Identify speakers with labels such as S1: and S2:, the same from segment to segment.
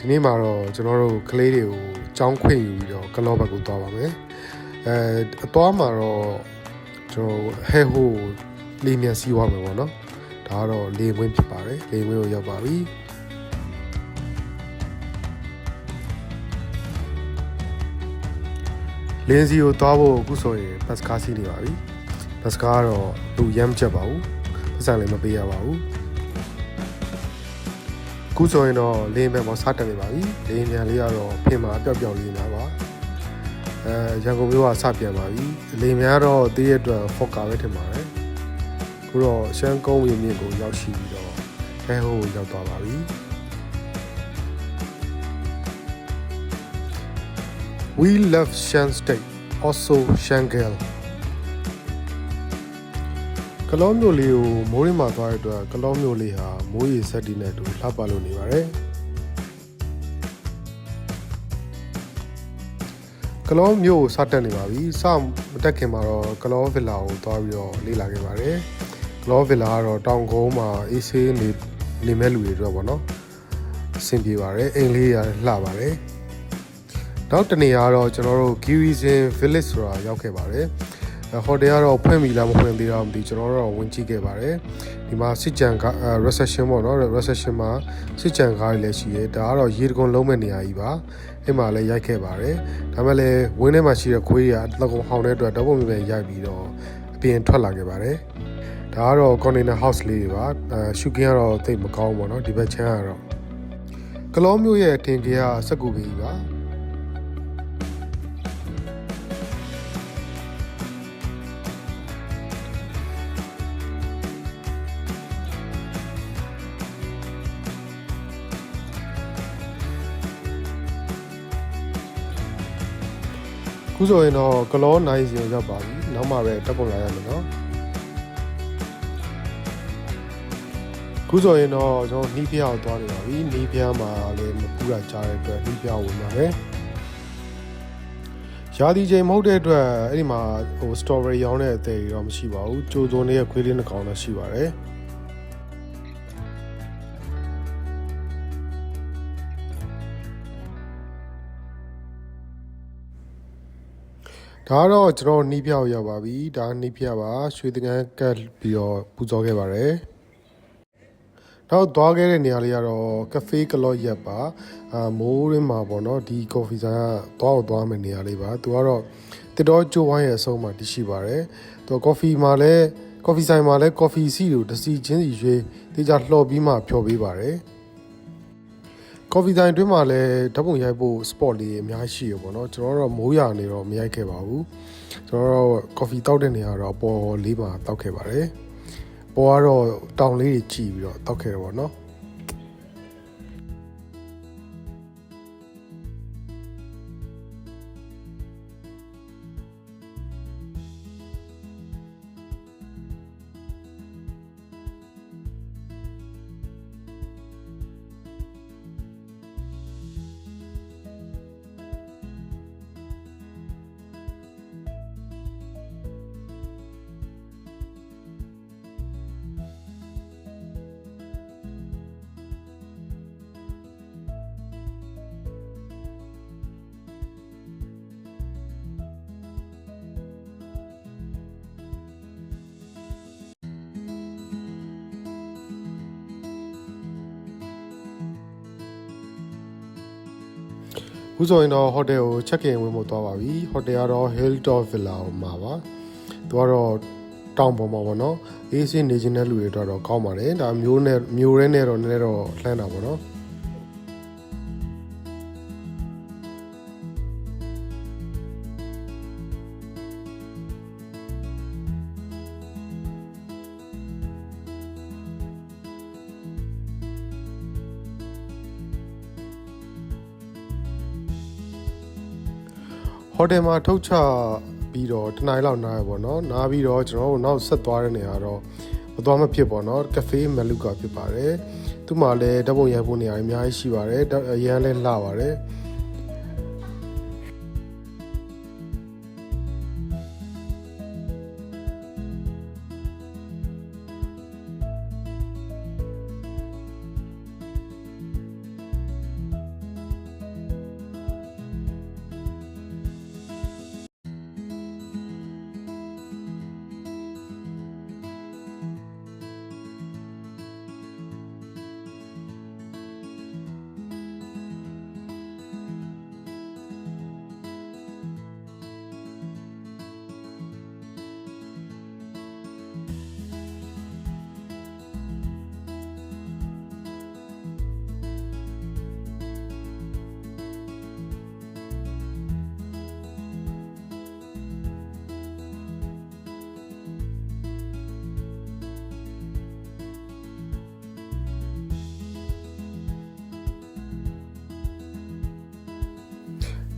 S1: ဒီနေ့မှာတော့ကျွန်တော်တို့ကလေးတွေကိုကြောင်းခွင့်ယူပြီးတော့ကလောဘက်ကိုသွားပါမယ်အသွားမှာတော့ကျွန်တော်ဟဲဟိုလေးမြန်စီးသွားမယ်ပေါ့နော်ဒါကတော့လေဝင်းဖြစ်ပါတယ်လေဝင်းကိုရောက်ပါပြီလင်းစီကိုသွားဖို့အခုဆိုရင်ဘတ်စကားစီးနေပါပြီဘတ်စကားကတော့လူရမ်းချက်ပါဘူးပတ်စံလည်းမပေးရပါဘူးအခုဆိုရင်တော့လင်းဘက်မှာစတက်နေပါပြီလင်းမြန်လေးကတော့ဖင်မှာပျောက်ပျောက်လေးနေတာပါရန်ကုန်မြို့ကစပြန်ပါပြီလင်းမြန်ကတော့တည့်ရအတွက်ဖော့ကာပဲထင်ပါတယ်အခုတော့ရှမ်းကုန်းဝင်းမြင့်ကိုရောက်ရှိပြီးတော့ဟဲဟိုကိုရောက်သွားပါပြီWe love Shan State, also Shangel. ကလောမျိုးလေးကိုမိုးရင်းမှာသွားရတဲ့အတွက်ကလောမျိုးလေးဟာမိုးရေစက်တီနဲ့အတူလှပလို့နေပါတယ်ကလောမျိုးကိုစတက်နေပါပြီစမတက်ခင်မှာတော့ကလောဗီလာကိုသွားပြီးတော့လေ့လာခဲ့ပါတယ်ကလောဗီလာကတော့တောင်ကုန်းမှာအေးဆေးနေမဲ့လူတွေအတွက်ပေါ့နော်အဆင်ပြေပါတယ်အိမ်လေးရလှပါတယ်နောက်တနေရာတော့ကျွန်တော်တို့ Girizin Village ဆိုတာရောက်ခဲ့ပါတယ်ဟိုတယ်ကတော့ဖွင့်ပြီလားမဖွင့်သေးတော့မသိကျွန်တော်တို့ဝင်ကြည့်ခဲ့ပါတယ်ဒီမှာစစ်ကြံက reception ပေါ့နော် reception မှာစစ်ကြံကားတွေလည်းရှိတယ်ဒါကတော့ရေတကွန်လုံးမဲ့နေရာကြီးပါအဲ့မှာလည်းရိုက်ခဲ့ပါတယ်ဒါမှလည်းဝင်းထဲမှာရှိတဲ့ခွေးတွေကလက်ကုံဟောင်းတဲ့အတွက်တော့ပုံမြင်ရိုက်ပြီးတော့အပြင်ထွက်လာခဲ့ပါတယ်ဒါကတော့ container house လေးတွေပါရှုကင်းကတော့သိပ်မကောင်းဘူးပေါ့နော်ဒီဘက်ချမ်းကတော့ကလောမျိုးရဲ့တင်ကြီးကစက်ကူကြီးပါခုဆိုရင်တော့ကလောနိုင်စီကိုရောက်ပါပြီနောက်မှပဲတက်ပုံလာရမယ်နော်ခုဆိုရင်တော့ကျွန်တော်နှီးဖျားကိုသွားနေပါပြီနှီးဖျားမှာလည်းမပူတာကြားတဲ့အတွက်နှီးဖျားဝင်ပါမယ်ရာသီချိန်မဟုတ်တဲ့အတွက်အဲ့ဒီမှာဟို strawberry ရောင်းတဲ့အသေးတော့မရှိပါဘူးကြိုးစုံလေးခွေးလေးနှကောင်တော့ရှိပါတယ်ဒါတော့ကျွန်တော်နှီးဖျားကိုရောက်ပါပြီဒါနှီးဖျားပါရွှေတန်းကတ်ပြီးတော့ပူဇော်ခဲ့ပါတယ်နောက်သွားခဲ့တဲ့နေရာလေးကတော့ကဖေးကလော့ရက်ပါမိုးရင်းမှာပေါ့နော်ဒီကော်ဖီဆိုင်ကသွားမယ့်နေရာလေးပါသူကတော့တစ်တော်ကျိုးဝိုင်းရဲ့အဆုံးမှာတရှိပါတယ်သူကော်ဖီဆိုင်မှာလည်းကော်ဖီစီကိုတစ်စီချင်းစီရွေးတေချာလှော်ပြီးမှဖြော်ပေးပါတယ်ကော်ဖီဆိုင်အတွင်းမှာလည်းဓာတ်ပုံရိုက်ဖို့ spot လေးအများကြီးရှိရပေါ့နော်ကျွန်တော်တို့မိုးရွာနေတော့မရိုက်ခဲ့ပါဘူးကျွန်တော်တို့ကော်ဖီတောက်တဲ့နေရာတော့ပေါ်လေးမှာတောက်ခဲ့ပါတယ်ပေါ်ကတော့တောင်လေးတွေကြည့်ပြီးတော့တောက်ခဲ့တယ်ပေါ့နော်ခုဆိုရင်တော့ဟိုတယ်ကို check in ဝင်ဖို့သွားပါပြီဟိုတယ်ကတော့ Hilltop Villa မှာပါသူကတော့တောင်ပေါ်မှာပေါ့နော်အေးစင်းနေခြင်းတဲ့လူတွေအတွက်တော့ကောင်းပါတယ်ဒါမျိုးရဲနဲ့တော့နည်းနည်းတော့လှမ်းတာပေါ့နော်ဟိုတယ်မှာထုတ်ချပြီးတော့တနိုင်လောက်နားရပေါ့နော်နားပြီးတော့ကျွန်တော်တို့နောက်ဆက်သွားတဲ့နေရာတော့မသွားမဖြစ်ပေါ့နော်ကဖေးမလူကာဖြစ်ပါတယ်သူ့မှာလည်းဓာတ်ပုံရိုက်ဖို့နေရာအများကြီးရှိပါတယ်အရန်လည်းလှပါတယ်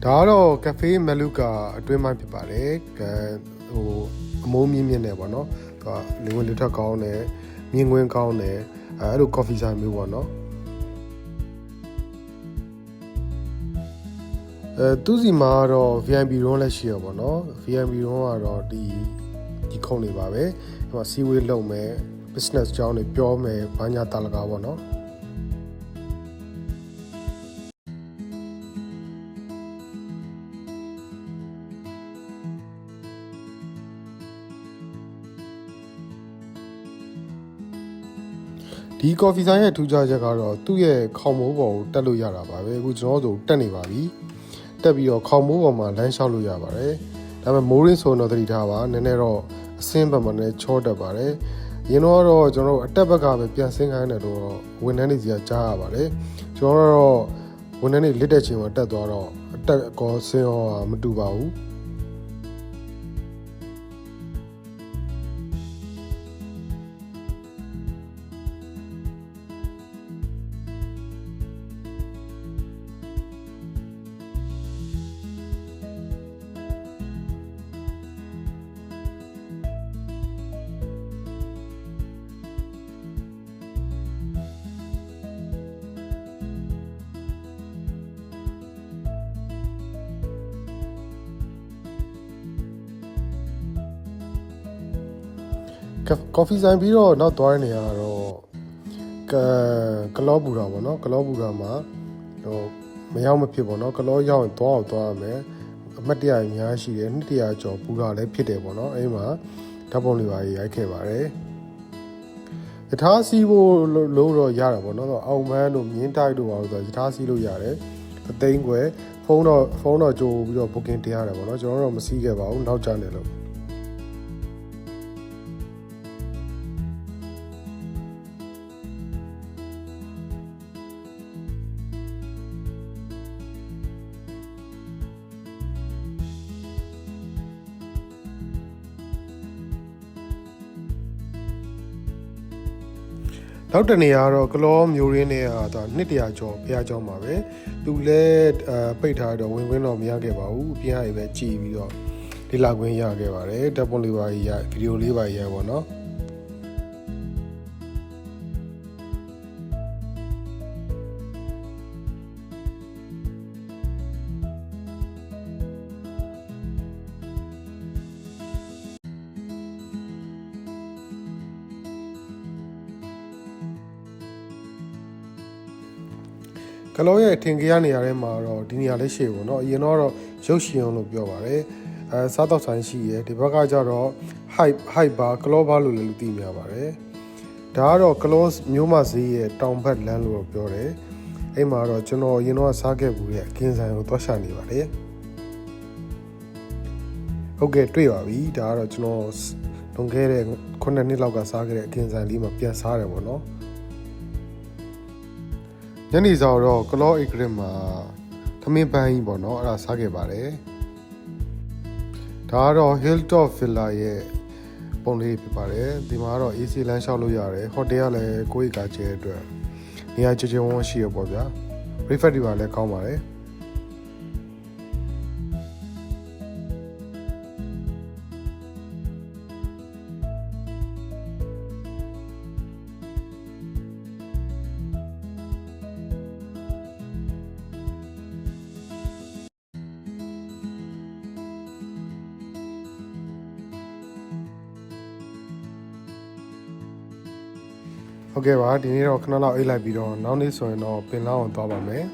S1: ဒါကတော့ cafe Maluka အတွင်းပိုင်းဖြစ်ပါတယ်ဟိုအမိုးမြင့်မြင့်နဲ့ပေါ့နော်သူကလေဝင်လေထွက်ကောင်းတယ်မြင်ကွင်းကောင်းတယ်အဲ့လို coffee ဆိုင်မျိုးပေါ့နော်သူစီမှာတော့ VIP room လည်းရှိရပါတော့ VIP room ကတော့ဒီခုံနေပါပဲဒီမှာစီဝေးလုပ်မယ် business အကြောင်းတွေပြောမယ်ဘာညာတာလကားပေါ့နော်ဒီ coffee ဆိုင်ရဲ့ထူးခြားချက်ကတော့သူ့ရဲ့ခေါင်မိုးပေါ်ကိုတက်လို့ရတာပါပဲအခုကျွန်တော်တို့တက်နေပါပြီတက်ပြီးတော့ခေါင်မိုးပေါ်မှာလမ်းလျှောက်လို့ရပါတယ်ဒါပေမဲ့မိုးရင်းဆိုတော့သတိထားပါနည်းနည်းတော့အဆင်းဘက်မှာလည်းချောတက်ပါတယ်ရင်းတော့ကျွန်တော်တို့အတက်ဘက်ကပဲပြန်ဆင်းခိုင်းတယ်လို့ဝန်ထမ်းတွေစီကကြားရပါတယ်ကျွန်တော်တို့ဝန်ထမ်းတွေလစ်တဲ့ချိန်မှာတက်သွားတော့အတက်ကောဆင်းရောမတူပါဘူးcoffee ဆိုင်ပြီးတော့နောက်သွားတဲ့နေရာကတော့ကလောပူတာပေါ့နော်ကလောပူတာမှာဟိုမရောက်မဖြစ်ပေါ့နော်ကလောရောက်ရင်သွားရမယ်အမှတ်တရအများရှိတယ်နှစ်တရာကျော်ပူတာလည်းဖြစ်တယ်ပေါ့နော်အဲ့မှာဓာတ်ပုံတွေပါရိုက်ခဲ့ပါတယ်ယထာစီးဖို့လို့တော့ရတာပေါ့နော်အောင်မန်းတို့မြင်းတိုက်တို့ပါလို့ဆိုယထာစီးလို့ရတယ်အသိန်းခွဲဖုန်းတော့ကြိုပြီးတော့ booking တင်ရတယ်ပေါ့နော်ကျွန်တော်တို့မစီးခဲ့ပါဘူးနောက်ကျနေလို့နောက်တနေရာတော့ကလောမျိုးရင်းနဲ့ဒါ200ကျော်ဘုရားကျောင်းပါပဲသူလည်းပိတ်ထားတော့ဝင်ခွင့်တော့မရခဲ့ပါဘူးအပြင်ကနေပဲကြည်ပြီးတော့ဒီလောက်ခွင့်ရခဲ့ပါတယ်ဓာတ်ပုံလေးပါရဗီဒီယိုလေးပါရပါတော့ကလောရဲ့ထင်ကြရနေရာထဲမှာတော့ဒီနေရာလေးရှိပေါ့နော်အရင်တော့ရုပ်ရှင်အောင်လို့ပြောပါတယ်စားတော့ဆိုင်ရှိရဒီဘက်ကကျတော့ hype bar ကလောဘာလို့လည်းသိမြင်ပါတယ်ဒါကတော့ကလောမျိုးမဈေးရဲ့တောင်ဘက်လမ်းလို့ပြောတယ်အဲ့မှာတော့ကျွန်တော်အရင်တော့စားခဲ့ဘူးရဲ့အကင်းဆိုင်ကိုသွားရှာနေပါတယ်ဟုတ်ကဲ့တွေ့ပါပြီဒါကတော့ကျွန်တော်လွန်ခဲ့တဲ့9နှစ်လောက်ကစားခဲ့တဲ့အကင်းဆိုင်လေးမှာပြန်စားတယ်ပေါ့နော်ညနေစာတော့ကလောအိတ်ဂရစ်မှာသမင်းပန်းကြီးပေါ့နော်အဲ့ဒါစားခဲ့ပါတယ်ဒါကတော့ Hilltop Villa ရဲ့ပုံလေးဖြစ်ပါတယ်ဒီမှာကတော့ AC လမ်းလျှောက်လို့ရတယ်ဟိုတယ်ကလည်းကိုယ့်အိတ်ကကျဲအတွက်နေရာကျဝန်းရှိရပေါ့ဗျာ breakfast တွေပါလည်းကောင်းပါတယ်ဟုတ်ကဲ့ပါဒီနေ့တော့ခဏလောက်အိတ်လိုက်ပြီးတော့နောက်နေ့ဆိုရင်တော့ပင်လောင်းအောင်သွားပါမယ်